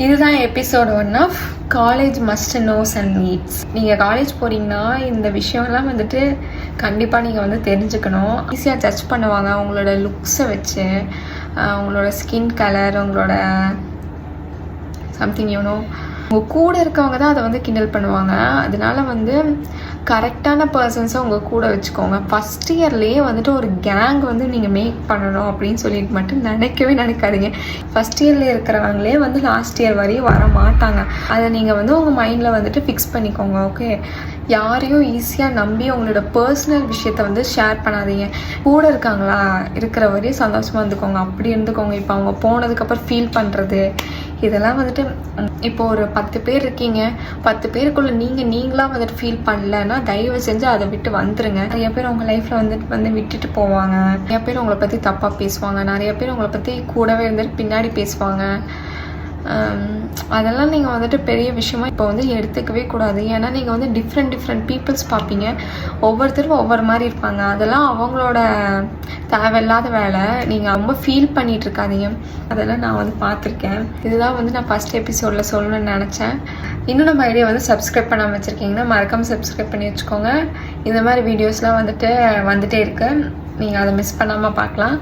இதுதான் episode 1 of college must knows and needs. நீங்கள் college போகிறீங்கன்னா இந்த விஷயம்லாம் வந்துட்டு கண்டிப்பாக நீங்கள் வந்து தெரிஞ்சுக்கணும். ஈஸியாக ஜட்ஜ் பண்ணுவாங்க உங்களோட லுக்ஸை வச்சு, உங்களோட ஸ்கின் கலர், உங்களோட சம்திங் உங்கள் கூட இருக்கவங்க தான் அதை வந்து கிண்டல் பண்ணுவாங்க. அதனால வந்து கரெக்டான பர்சன்ஸை உங்கள் கூட வச்சுக்கோங்க. ஃபஸ்ட் இயர்லேயே வந்துட்டு ஒரு கேங் வந்து நீங்கள் மேக் பண்ணணும் அப்படின்னு சொல்லிட்டு மட்டும் நினைக்காதீங்க. ஃபஸ்ட் இயரில் இருக்கிறவங்களே வந்து லாஸ்ட் இயர் வரையும் வர மாட்டாங்க. அதை நீங்கள் வந்து உங்கள் மைண்டில் வந்துட்டு ஃபிக்ஸ் பண்ணிக்கோங்க. ஓகே, யாரையும் ஈஸியாக நம்பி உங்களோட பர்சனல் விஷயத்த வந்து ஷேர் பண்ணாதீங்க. கூட இருக்காங்களா, இருக்கிற வரையும் சந்தோஷமாக இருந்துக்கோங்க, அப்படி இருந்துக்கோங்க. இப்போ அவங்க போனதுக்கப்புறம் ஃபீல் பண்ணுறது இதெல்லாம் வந்துட்டு, இப்போ ஒரு 10 பேர் இருக்கீங்க, 10 பேருக்குள்ள நீங்களாக வந்துட்டு ஃபீல் பண்ணலன்னா தயவு செஞ்சு அதை விட்டு வந்துருங்க. நிறைய பேர் உங்கள் லைஃப்பில் வந்துட்டு விட்டுட்டு போவாங்க. நிறைய பேர் உங்களை பற்றி தப்பாக பேசுவாங்க. நிறைய பேர் உங்களை பற்றி கூடவே இருந்துட்டு பின்னாடி பேசுவாங்க. அதெல்லாம் நீங்கள் வந்துட்டு பெரிய விஷயமா இப்போ வந்து எடுத்துக்கவே கூடாது. ஏன்னா நீங்கள் வந்து டிஃப்ரெண்ட் பீப்புள்ஸ் பார்ப்பீங்க. ஒவ்வொருத்தரும் ஒவ்வொரு மாதிரி இருப்பாங்க. அதெல்லாம் அவங்களோட தேவையில்லாத வேலை. நீங்கள் ரொம்ப ஃபீல் பண்ணிகிட்டு இருக்காதீங்க. அதெல்லாம் நான் வந்து பார்த்துருக்கேன். இதுதான் வந்து நான் ஃபஸ்ட் எபிசோடில் சொல்லணும்னு நினச்சேன். இன்னும் நம்ம ஐடியா வந்து சப்ஸ்கிரைப் பண்ணாமல் வச்சுருக்கீங்கன்னா மறக்காமல் சப்ஸ்கிரைப் பண்ணி வச்சுக்கோங்க. இந்த மாதிரி வீடியோஸ்லாம் வந்துட்டே இருக்குது. நீங்கள் அதை மிஸ் பண்ணாமல் பார்க்கலாம்.